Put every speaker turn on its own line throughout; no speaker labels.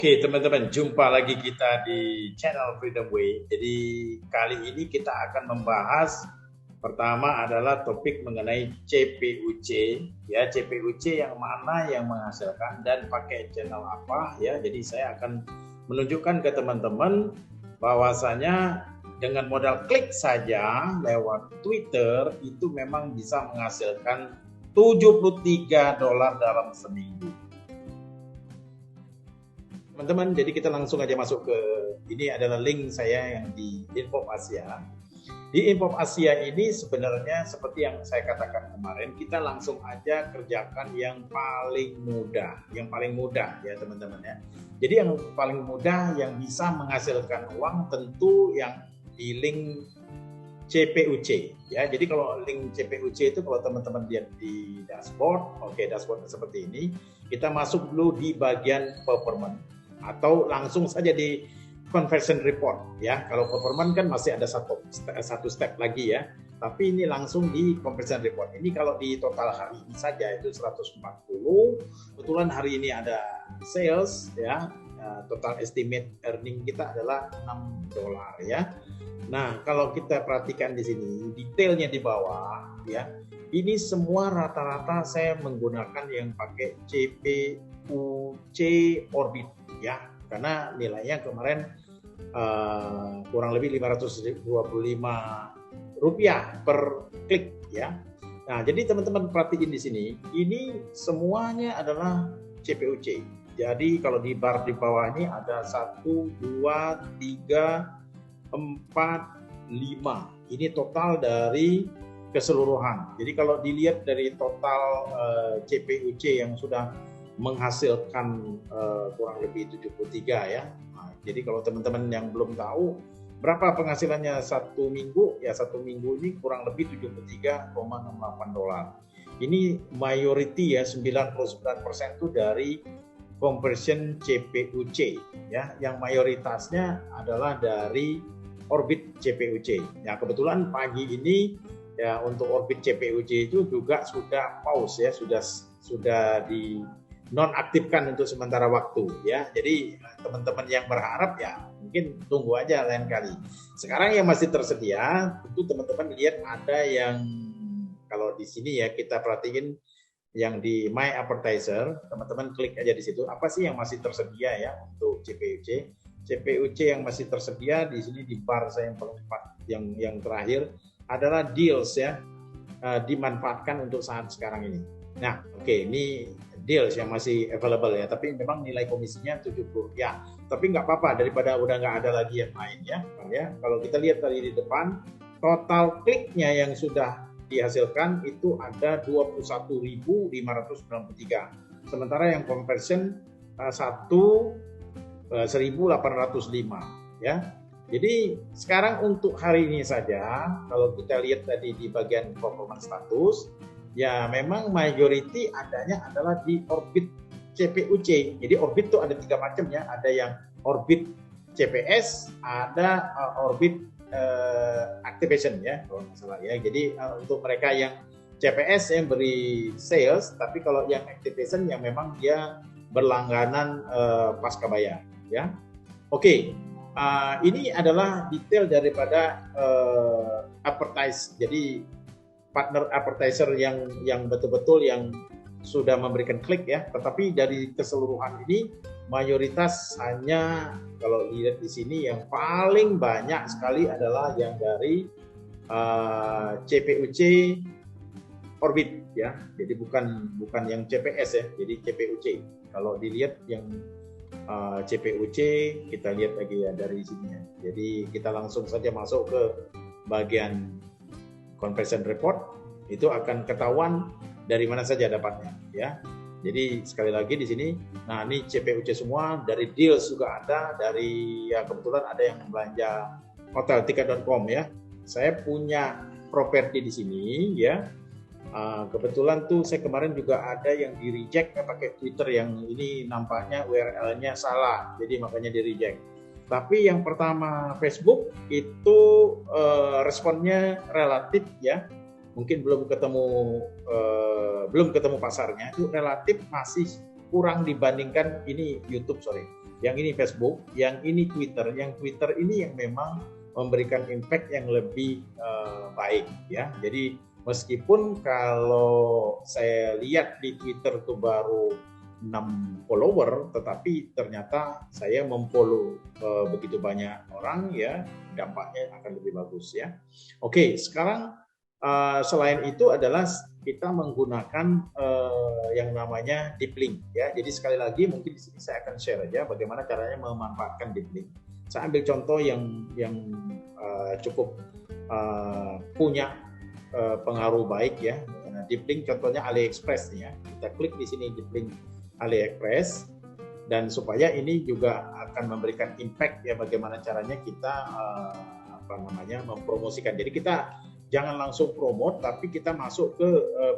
Oke teman-teman, jumpa lagi kita di channel Freedom Way. Jadi kali ini kita akan membahas pertama adalah topik mengenai CPUC, ya CPUC yang mana yang menghasilkan dan pakai channel apa, ya. Jadi saya akan menunjukkan ke teman-teman bahwasanya dengan modal klik saja lewat Twitter itu memang bisa menghasilkan $73 dalam seminggu. Teman-teman, jadi kita langsung aja masuk ke ini adalah link saya yang di Info Asia. Di Info Asia ini sebenarnya seperti yang saya katakan kemarin, kita langsung aja kerjakan yang paling mudah ya teman-teman ya. Jadi yang paling mudah yang bisa menghasilkan uang tentu yang di link CPUC ya. Jadi kalau link CPUC itu kalau teman-teman lihat di dashboard, oke dashboard seperti ini, kita masuk dulu di bagian performance atau langsung saja di conversion report ya. Kalau performance kan masih ada satu step lagi ya. Tapi ini langsung di conversion report. Ini kalau di total hari ini saja itu 140. Kebetulan hari ini ada sales ya. Total estimate earning kita adalah $6 ya. Nah, kalau kita perhatikan di sini detailnya di bawah ya. Ini semua rata-rata saya menggunakan yang pakai CPUC Orbit ya, karena nilainya kemarin kurang lebih Rp525 per klik ya. Nah, jadi teman-teman perhatiin di sini, ini semuanya adalah CPUC. Jadi kalau di bar di bawah ini ada 1, 2, 3, 4, 5. Ini total dari keseluruhan. Jadi kalau dilihat dari total CPUC yang sudah menghasilkan kurang lebih 73 ya. Nah, jadi kalau teman-teman yang belum tahu berapa penghasilannya satu minggu, ya satu minggu ini kurang lebih $73,68. Ini mayority ya, 99% itu dari conversion CPUC ya, yang mayoritasnya adalah dari Orbit CPUC. Ya kebetulan pagi ini ya untuk Orbit CPUC itu juga sudah pause ya, sudah di nonaktifkan untuk sementara waktu ya. Jadi teman-teman yang berharap ya mungkin tunggu aja lain kali. Sekarang yang masih tersedia, tentu teman-teman lihat ada yang kalau di sini ya kita perhatiin yang di My Advertiser, teman-teman klik aja di situ. Apa sih yang masih tersedia ya untuk CPUC? CPUC yang masih tersedia di sini di bar saya yang paling yang terakhir adalah deals ya, dimanfaatkan untuk saat sekarang ini. Nah, oke, ini deals yang masih available ya, tapi memang nilai komisinya 70 ya. Tapi nggak apa-apa daripada udah nggak ada lagi yang lain ya. Kalau kita lihat tadi di depan, total kliknya yang sudah dihasilkan itu ada 21.593. Sementara yang conversion 1.805 ya. Jadi sekarang untuk hari ini saja, kalau kita lihat tadi di bagian performance status, ya memang majority adanya adalah di Orbit CPUC. Jadi Orbit itu ada 3 macam ya, ada yang Orbit CPS, ada Orbit Activation ya, kalau nggak salah ya. Jadi untuk mereka yang CPS yang beri sales, tapi kalau yang Activation yang memang dia berlangganan pasca bayar ya. Oke. Ini adalah detail daripada advertise. Jadi partner advertiser yang betul-betul yang sudah memberikan klik ya. Tetapi dari keseluruhan ini mayoritas hanya kalau lihat di sini yang paling banyak sekali adalah yang dari CPUC Orbit ya. Jadi bukan yang CPS ya. Jadi CPUC. Kalau dilihat yang CPUC kita lihat lagi ya dari sini ya. Jadi kita langsung saja masuk ke bagian conversion report, itu akan ketahuan dari mana saja dapatnya ya. Jadi sekali lagi di sini, nah ini CPUC semua, dari deals juga ada, dari ya kebetulan ada yang belanja hotelticket.com ya. Saya punya properti di sini ya. Kebetulan tuh saya kemarin juga ada yang di reject pakai Twitter, yang ini nampaknya URL-nya salah, jadi makanya di reject. Tapi yang pertama Facebook itu responnya relatif ya, mungkin belum ketemu pasarnya, itu relatif masih kurang dibandingkan ini YouTube yang ini Facebook, yang ini Twitter. Yang Twitter ini yang memang memberikan impact yang lebih baik ya. Jadi meskipun kalau saya lihat di Twitter itu baru 6 follower, tetapi ternyata saya memfollow begitu banyak orang ya, dampaknya akan lebih bagus ya. Oke, sekarang selain itu adalah kita menggunakan yang namanya deep link ya. Jadi sekali lagi mungkin di sini saya akan share aja bagaimana caranya memanfaatkan deep link. Saya ambil contoh yang cukup punya pengaruh baik ya. Nah, deep link contohnya AliExpress nih ya. Kita klik di sini deep link AliExpress, dan supaya ini juga akan memberikan impact ya bagaimana caranya kita mempromosikan. Jadi kita jangan langsung promote, tapi kita masuk ke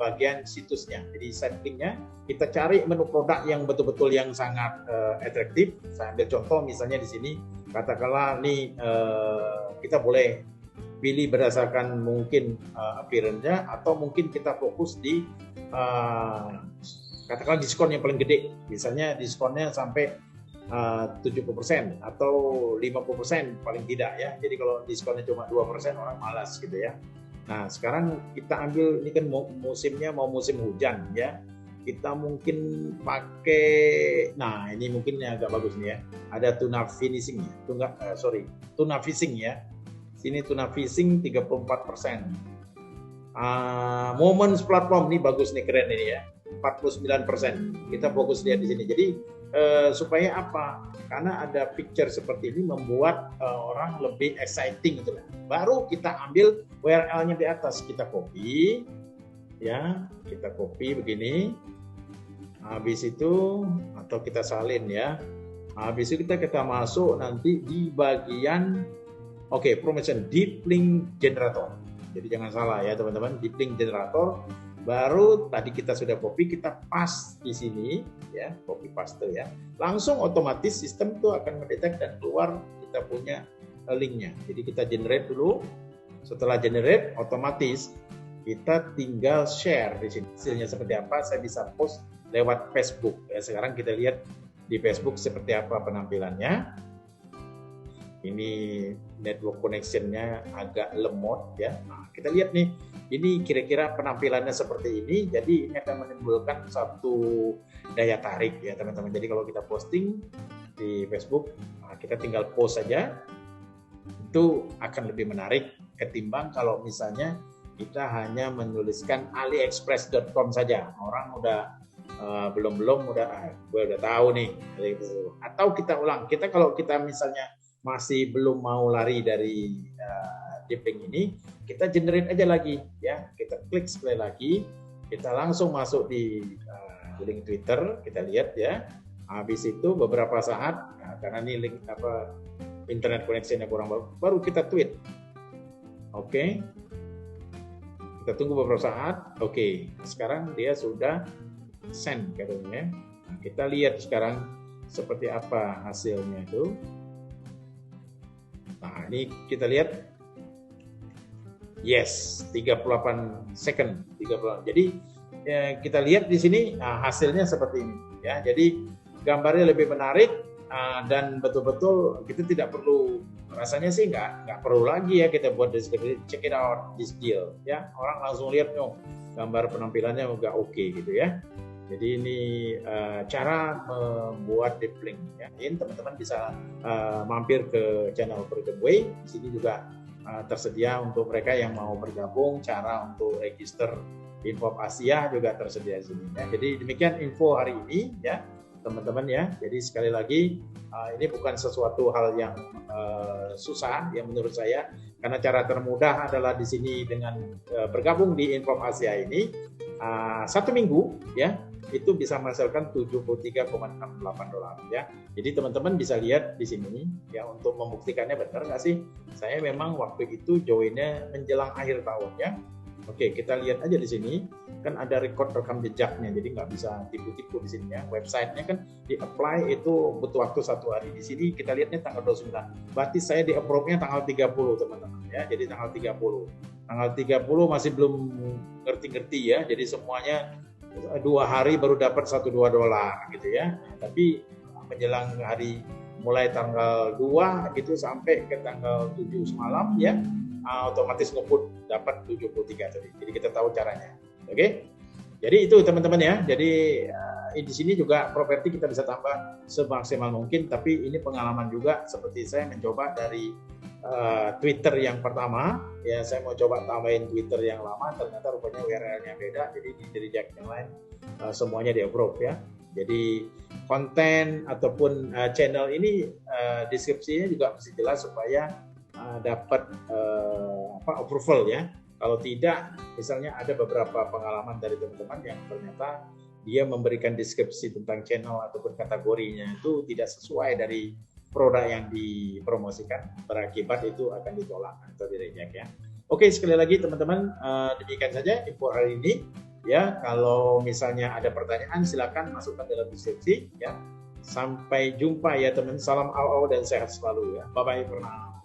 bagian situsnya. Jadi site linknya kita cari menu produk yang betul-betul yang sangat atraktif. Saya ambil contoh misalnya di sini, katakanlah nih kita boleh pilih berdasarkan mungkin appearance-nya, atau mungkin kita fokus di katakanlah diskon yang paling gede, misalnya diskonnya sampai 70% atau 50% paling tidak ya. Jadi kalau diskonnya cuma 2% orang malas gitu ya. Nah sekarang kita ambil, ini kan musimnya mau musim hujan ya. Kita mungkin pakai, nah ini mungkin agak bagus nih ya. Ada tuna finishing ya, tuna fishing ya. Sini tuna fishing 34%. Moments platform ini bagus nih, keren ini ya. 49%. Kita fokus lihat di sini. Jadi supaya apa? Karena ada picture seperti ini membuat orang lebih exciting gitu lah. Baru kita ambil URL-nya di atas, kita copy ya, kita copy begini. Habis itu atau kita salin ya. Habis itu kita masuk nanti di bagian promotion deep link generator. Jadi jangan salah ya teman-teman, deep link generator. Baru tadi kita sudah copy, kita paste di sini ya, copy paste ya. Langsung otomatis sistem itu akan mendetek dan keluar kita punya linknya. Jadi kita generate dulu. Setelah generate, otomatis kita tinggal share di sini. Hasilnya seperti apa? Saya bisa post lewat Facebook. Ya, sekarang kita lihat di Facebook seperti apa penampilannya. Ini network connection-nya agak lemot ya. Nah, kita lihat nih, ini kira-kira penampilannya seperti ini. Jadi ini akan menimbulkan satu daya tarik ya teman-teman. Jadi kalau kita posting di Facebook, kita tinggal post saja, itu akan lebih menarik ketimbang kalau misalnya kita hanya menuliskan aliexpress.com saja. Orang udah belum gue udah tahu nih. Atau kita ulang, kalau kita misalnya masih belum mau lari dari deep link ini, kita generate aja lagi ya. Kita klik sekali lagi, kita langsung masuk di link Twitter, kita lihat ya. Habis itu beberapa saat, karena ini link internet connection-nya kurang baru kita tweet. Oke. Kita tunggu beberapa saat. Oke. Sekarang dia sudah send katanya. Nah, kita lihat sekarang seperti apa hasilnya itu. Nah, ini kita lihat. Yes, 38 second. 38. Jadi kita lihat di sini hasilnya seperti ini ya. Jadi gambarnya lebih menarik dan betul-betul kita tidak perlu, rasanya sih nggak perlu lagi ya kita buat deskripsi, check it out this deal ya. Orang langsung lihat gambar penampilannya udah oke gitu ya. Jadi ini cara membuat deep link ya. Ini teman-teman bisa mampir ke channel Freedom Way. Di sini juga tersedia untuk mereka yang mau bergabung, cara untuk register Info Asia juga tersedia di sini ya. Jadi demikian info hari ini ya teman-teman ya. Jadi sekali lagi ini bukan sesuatu hal yang susah ya menurut saya, karena cara termudah adalah di sini dengan bergabung di Info Asia ini 1 minggu ya itu bisa menghasilkan $73,68 ya. Jadi teman-teman bisa lihat di sini ya, untuk membuktikannya benar nggak sih? Saya memang waktu itu joinnya menjelang akhir tahun ya. Oke, kita lihat aja di sini kan ada record rekam jejaknya, jadi nggak bisa tipu-tipu di sini ya. Websitenya kan di apply itu butuh waktu 1 hari. Di sini kita lihatnya tanggal 29. Berarti saya di approve-nya tanggal 30 teman-teman ya. Jadi tanggal 30. Tanggal 30 masih belum ngerti-ngerti ya. Jadi semuanya 2 hari baru dapat $1-2 gitu ya. Nah, tapi menjelang hari mulai tanggal 2 gitu sampai ke tanggal 7 semalam ya, otomatis ngebut dapat 73 tadi. Jadi kita tahu caranya. Oke. Jadi itu teman-teman ya. Jadi di sini juga properti kita bisa tambah semaksimal mungkin, tapi ini pengalaman juga seperti saya mencoba dari Twitter yang pertama ya, saya mau coba tambahin Twitter yang lama, ternyata rupanya URL-nya beda, jadi di reject yang lain semuanya di approve ya. Jadi konten ataupun channel ini deskripsinya juga mesti jelas supaya dapat approval ya. Kalau tidak, misalnya ada beberapa pengalaman dari teman-teman yang ternyata dia memberikan deskripsi tentang channel ataupun kategorinya itu tidak sesuai dari produk yang dipromosikan, berakibat itu akan ditolak atau direject ya. Oke, sekali lagi teman-teman, demikian saja info hari ini ya. Kalau misalnya ada pertanyaan silakan masukkan dalam deskripsi ya. Sampai jumpa ya teman, salam au dan sehat selalu ya. Bye bye for now.